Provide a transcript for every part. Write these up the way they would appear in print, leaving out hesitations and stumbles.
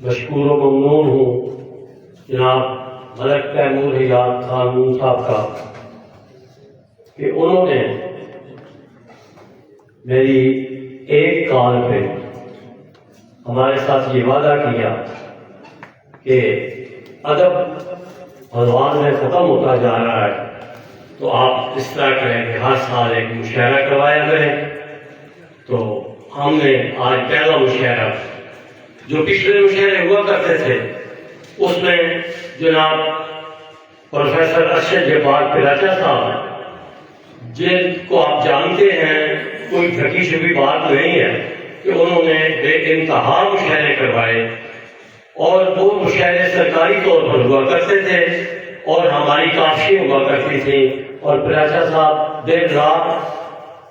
مشکور و ممنون ہوں جناب ملک تیمور حیات خان صاحب کا کہ انہوں نے میری ایک کال پہ ہمارے ساتھ یہ وعدہ کیا کہ ادب رمضان میں ختم ہوتا جا رہا ہے تو آپ اس طرح کریں کہ ہر سال ایک مشاعرہ کروایا کریں. تو ہم نے آج پہلا مشاعرہ جو پچھلے مشاعرے ہوا کرتے تھے اس میں جناب پروفیسر ارشد جبار پراچا صاحب جن کو آپ جانتے ہیں، کوئی ڈھکی چھپی بات نہیں ہے کہ انہوں نے بے انتہا مشاعرے کروائے اور وہ مشاعرے سرکاری طور پر ہوا کرتے تھے اور ہماری کافی ہوا کرتی تھی اور پراچا صاحب دن رات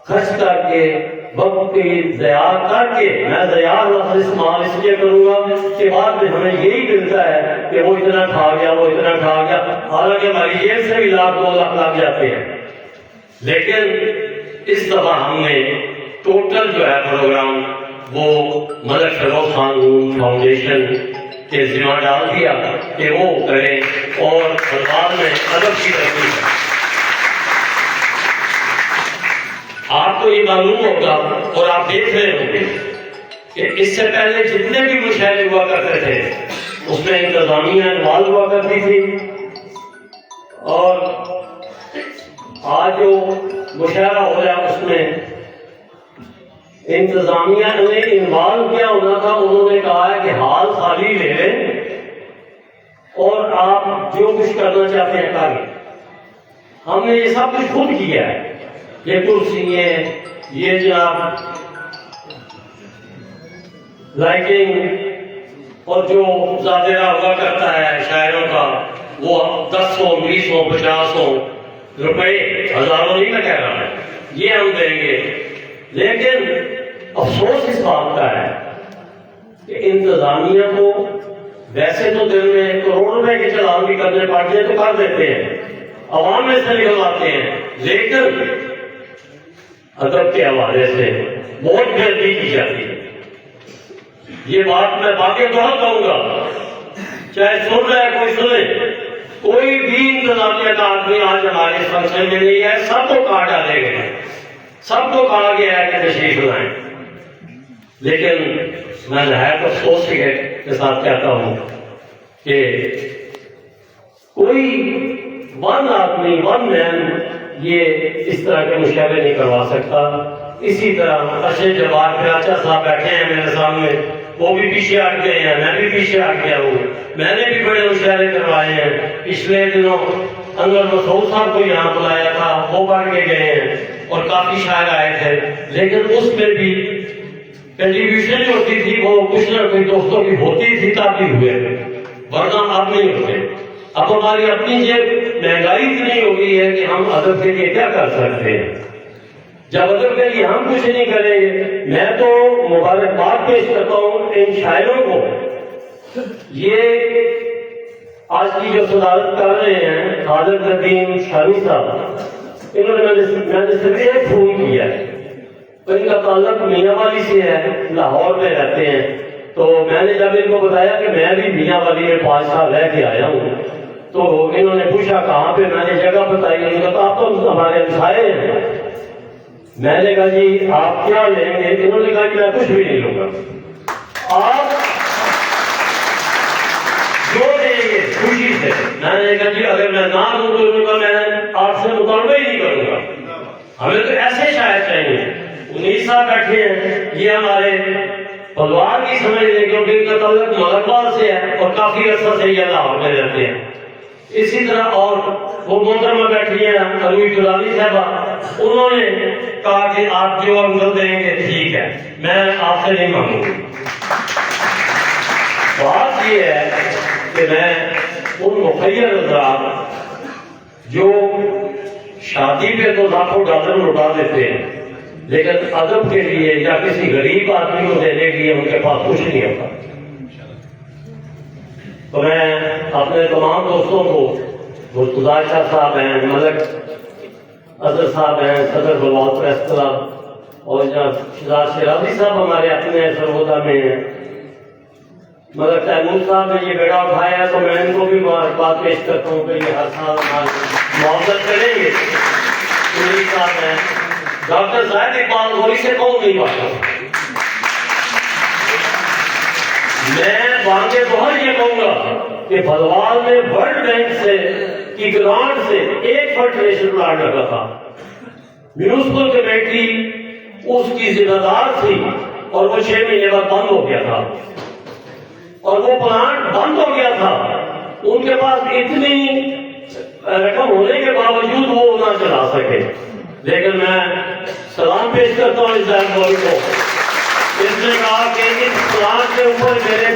خرچ کر کے وقت کی ضیاع کر کے، میں ضیاع لفظ استعمال اس لیے کروں گا کہ بعد میں ہمیں یہی ملتا ہے کہ وہ اتنا کھا گیا، وہ اتنا کھا گیا، حالانکہ ہماری جیب سے بھی لاکھ 2 لاکھ لگ جاتے ہیں. لیکن اس دفعہ ہم نے ٹوٹل جو ہے پروگرام وہ ملک فیروز خان فاؤنڈیشن کے ذمہ ڈال دیا کہ وہ کریں اور رمضان میں ادب کی ترقی ہے. آپ کو یہ معلوم ہوگا اور آپ دیکھ رہے ہوں گے کہ اس سے پہلے جتنے بھی مشاعرے ہوا کرتے تھے اس میں انتظامیہ انوالو ہوا کرتی تھی، اور آج جو مشاعرہ ہو رہا ہے اس میں انتظامیہ نے انوالو کیا ہونا تھا. انہوں نے کہا ہے کہ ہال خالی لے لیں اور آپ جو کچھ کرنا چاہتے ہیں کریں. ہم نے یہ سب کچھ خود کیا ہے، یہ کرسی ہے، یہ جناب لائٹنگ اور جو زادرہ ہوا کرتا ہے شاعروں کا وہ 1000 2000 5000 روپے، ہزاروں نہیں میں کہہ رہا ہے، یہ ہم دیں گے. لیکن افسوس اس بات کا ہے کہ انتظامیہ کو ویسے تو دن میں کروڑ روپے کے چلان بھی کرنے پڑتے ہیں تو کر دیتے ہیں، عوام میں سے نکلواتے ہیں، لیکن ادب کے حوالے سے بہت بےعزتی کی جاتی ہے. یہ بات میں باقی طور کہوں گا، چاہے سن رہا ہے کوئی سنے، کوئی بھی انتظامیہ کا آدمی آج ہمارے فنکشن میں نہیں ہے، سب کو کہا ڈالے گئے، سب کو کہا گیا ہے کہ تشریف لائیں. لیکن میں نہایت افسوس کے ساتھ کہتا ہوں کہ کوئی ون آدمی، ون مین یہ اس طرح کے مشاعرے نہیں کروا سکتا. اسی طرح ارشد جبار پراچا صاحب بیٹھے ہیں میرے سامنے، وہ بھی پیچھے ہٹ گئے ہیں، میں بھی پیچھے ہٹ گیا ہوں. میں نے بھی بڑے مشاعرے کروائے ہیں. پچھلے دنوں انور مسعود صاحب کو یہاں بلایا تھا، وہ بڑھ کے گئے ہیں اور کافی شاعر آئے تھے، لیکن اس میں بھی کنٹریبیوشن جو ہوتی تھی وہ کچھ نہ کچھ دوستوں کی ہوتی تھی تاکہ ہوئے، ورنہ اب نہیں ہوتے. اب ہماری اپنی جیب مہنگائی اتنی ہو گئی ہے کہ ہم ادب کے لیے کیا کر سکتے ہیں. جب ادب کے لیے ہم کچھ نہیں کریں گے، میں تو مبارکباد پیش کرتا ہوں ان شاعروں کو. یہ آج کی جو صدارت کر رہے ہیں خالد ندیم شامی صاحب، انہوں نے میں نے صرف ایک فون کیا ہے، ان کا تعلق میاں والی سے ہے، لاہور میں رہتے ہیں. تو میں نے جب ان کو بتایا کہ میں بھی میاں والی میں 5 سال رہ کے آیا ہوں، تو انہوں نے پوچھا کہاں پہ، میں نے جگہ بتائی. انہوں نے کہا آپ تو ہمارے ہمسائے ہیں. میں نے کہا جی آپ کیا لیں گے؟ انہوں نے کہا کہ میں کچھ بھی نہیں لوں گا، آپ جو دیں گے خوشی سے. میں نے کہا جی اگر میں نہ دوں تو انہوں نے کہا میں آپ سے مطالبہ ہی نہیں کروں گا. ہمیں تو ایسے شاعر چاہیے. 19 صاحب بیٹھے ہیں، یہ ہمارے پلوار کی سمجھ لیں کیونکہ ان کا تعلق ملکوال سے ہے اور کافی عرصہ سے یہ لاہور میں رہتے ہیں. اسی طرح اور وہ محترمہ بیٹھی ہیں عروج دلالی صاحبہ، انہوں نے کہا کہ آپ جو انگل دیں گے ٹھیک ہے، میں آپ سے نہیں مانگوں گی. بات یہ ہے کہ میں ان مخیر حضرات جو شادی پہ تو لاکھوں ڈالر لٹا دیتے ہیں لیکن ادب کے لیے یا کسی غریب آدمی کو دینے کے لیے ان کے پاس کچھ نہیں ہوتا. تو میں اپنے تمام دوستوں کو، مرتضیٰ شاہ صاحب ہیں، ملک اظہر صاحب ہیں، صدر بلوچ پریس کلب، اور جناب شہزاد شیرازی صاحب ہمارے اپنے سرگودا میں ہیں، مگر تیمور صاحب نے یہ بیڑا اٹھایا ہے تو میں ان کو بھی بات پیش کرتا ہوں کہ یہ ہر سال معاوضت کریں گے. صاحب ہیں ڈاکٹر زاہد اقبال گوری سے کون نہیں پاتا. میں واقع بہت یہ کہوں گا کہ بھدوال میں ورلڈ بینک سے کی گرانٹ سے 1 فرٹیلائزر پلانٹ لگا تھا. میونسپل کمیٹی اس کی ذمہ دار تھی اور وہ 6 مہینے بعد بند ہو گیا تھا. اور وہ پلانٹ بند ہو گیا تھا. ان کے پاس اتنی رقم ہونے کے باوجود وہ نہ چلا سکے. لیکن میں سلام پیش کرتا ہوں اس زاہد گوری کو. اس نے کہا کہ اس پلانٹ کے اوپر میرے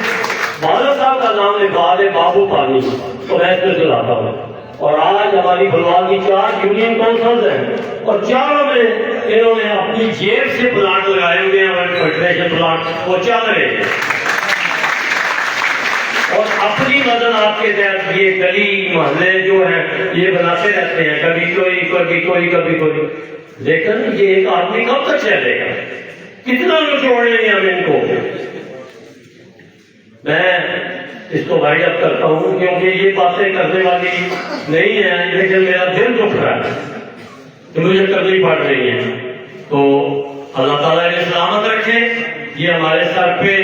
والد صاحب کا نام لکھوا دے بابو پانی, تو میں اس میں چلاتا ہوں. اور آج ہماری بھلوال کی 4 یونین کونسلز ہیں اور 4 میں انہوں نے اپنی جیب سے پلانٹ لگائے ہوئے ہیں. فرٹیلائزر پلانٹ وہ چل رہے ہیں اور اپنی مدنات کے تحت یہ گلی محلے جو ہیں یہ بناتے رہتے ہیں, کبھی کوئی کبھی کوئی کبھی کوئی. لیکن یہ ایک آدمی کب تک چلے گا؟ کتنا نچوڑ لیں گے ہم ان کو؟ میں اس کو وائڈ اپ کرتا ہوں کیونکہ یہ باتیں کرنے والی نہیں ہیں, لیکن میرا دل دکھ رہا ہے کہ مجھے کرنی پڑ رہی ہیں. تو اللہ تعالیٰ نے سلامت رکھے. یہ ہمارے سر پہ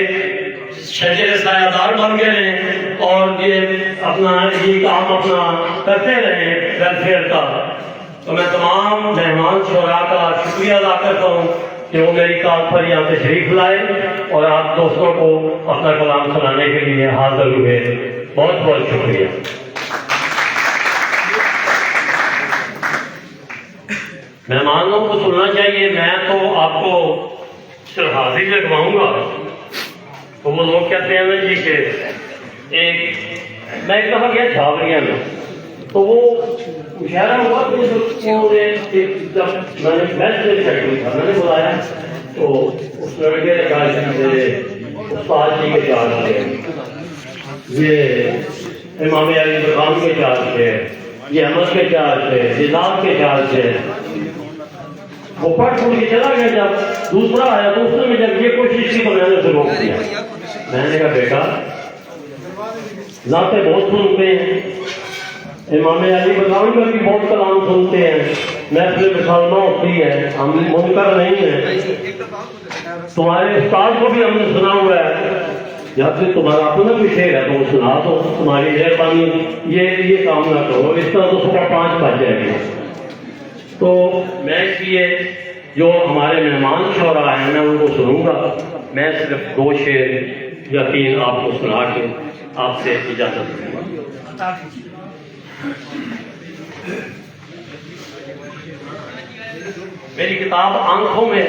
شجر سایہ دار بن گئے ہیں اور یہ اپنا یہ کام اپنا کرتے رہے ویلفیئر کا. تو میں تمام مہمان شعراء کا شکریہ ادا کرتا ہوں کہ وہ میری کال پر یہاں تشریف لائے اور آپ دوستوں کو اپنا کلام سنانے کے لیے حاضر ہوئے. بہت بہت شکریہ. مہمانوں کو سننا چاہیے. میں تو آپ کو صرف حاضری لگواؤں گا تو وہ لوگ کہتے ہیں نا جی کہ ایک میں کہا گیا چھاوریاں میں تو وہ مشاعرہ ہوا کہ جب میں نے فیصلے فیکٹری تھا میں نے بلایا تو اس لڑکے نے کہا استاد جی کے چارج تھے, یہ امام علی برخان کے چارج تھے, یہ احمد کے چارج تھے, جزاد کے چارج تھے. وہ پڑھ پڑھ کے چلا گیا. جب دوسرا آیا تو اس نے جب یہ کوشش کی تو میں نے اسے روک دیا. میں نے کہا بیٹا ذاتیں بہت سنتے ہیں, امام علی برخان کا بھی بہت کلام سنتے ہیں, محفل مسلمہ ہوتی ہے, ہم منکر نہیں ہیں. تمہارے استاد کو بھی ہم نے سنا ہوا ہے, یا پھر تمہارا اپنا بھی شعر ہے تو سنا دو. تمہاری مہربانی یہ کام نہ کرو, اس طرح تو صبح 5 بج جائے گی. تو میں اس لیے جو ہمارے مہمان شعراء ہیں میں ان کو سنوں گا. میں صرف 2 شعر یا 3 آپ کو سنا کے آپ سے اجازت دوں گا. میری کتاب آنکھوں میں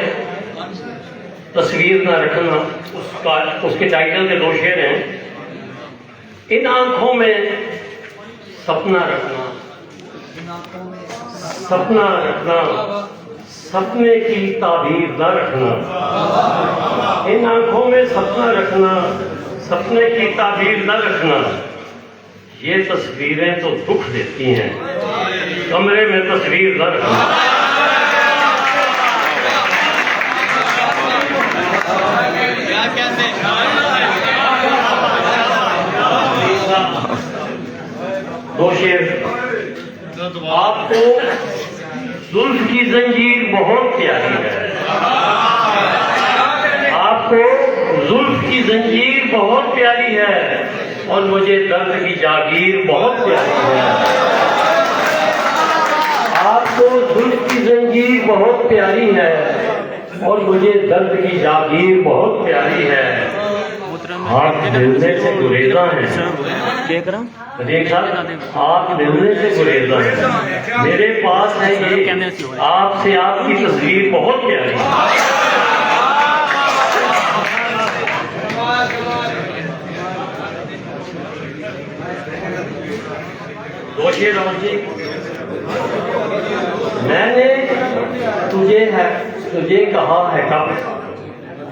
تصویر نہ رکھنا, اس کے ٹائٹل کے 2 شعر ہیں. ان آنکھوں میں سپنا رکھنا, سپنا رکھنا, سپنے کی تعبیر نہ رکھنا. ان آنکھوں میں سپنا رکھنا, سپنے کی تعبیر نہ رکھنا. یہ تصویریں تو دکھ دیتی ہیں, کمرے میں تصویر نہ رکھنا. دو شعر. آپ کو زلف کی زنجیر بہت پیاری ہے, آپ کو زلف کی زنجیر بہت پیاری ہے اور مجھے درد کی جاگیر بہت پیاری ہے. آپ کو زلف کی زنجیر بہت پیاری ہے اور مجھے درد کی جاگیر بہت پیاری ہے. آپ ملنے سے گریزاں ہیں, آپ ملنے سے گریزاں ہیں. میرے پاس ہے یہ آپ سے آپ کی تصویر بہت پیاری ہے. میں نے تجھے کہا ہے کب,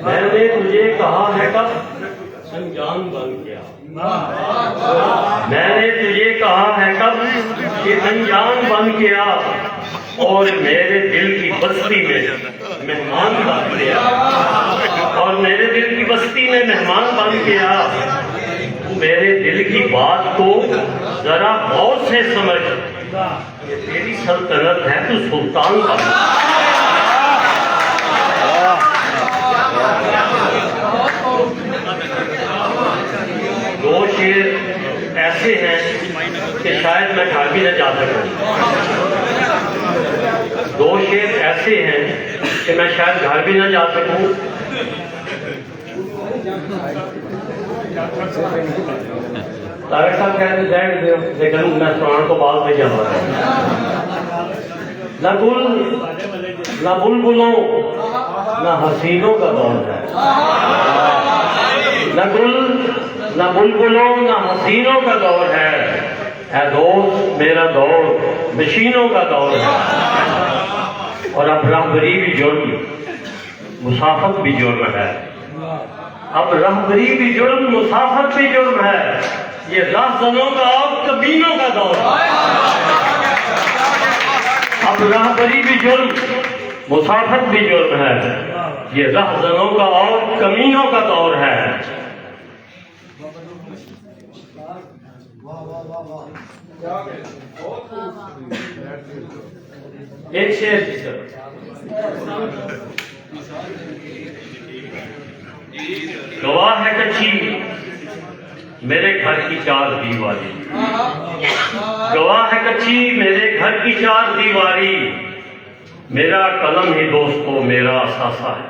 میں نے تجھے کہا ہے کب انجان بن گیا. میں نے تجھے کہا ہے کب کہ انجان بن گیا اور میرے دل کی بستی میں مہمان بن گیا, اور میرے دل کی بستی میں مہمان بن گیا. میرے دل کی بات کو ذرا غور سے سمجھ، یہ تیری سلطنت ہے تو سلطان کا دو شعر ایسے ہیں کہ شاید میں گھر بھی نہ جا سکوں، دو شعر ایسے ہیں کہ میں شاید گھر بھی نہ جا سکوں۔ طارق صاحب کہتے ہیں لیکن میں سنان کو بعد نہیں جانا، نہ گل نہ بلبلوں نہ حسینوں کا دور ہے، نہ گل نہ بلبلوں نہ حسینوں کا دور ہے، اے دوست میرا دور مشینوں کا دور ہے، اور اب رہبری بھی جرم مسافت بھی جرم ہے، اب رہبری بھی جرم مسافت بھی جرم ہے، یہ راہزنوں کا اور کمینوں کا دور ہے، اب رہبری بھی جرم مسافت بھی جرم ہے، یہ راہزنوں کا اور کمینوں کا دور ہے۔ ایک شعر گواہ ہے کچھی میرے گھر کی چار دیواری، گواہ ہے کچھی میرے گھر کی چار دیواری، میرا قلم ہی دوستو میرا اثاثہ ہے۔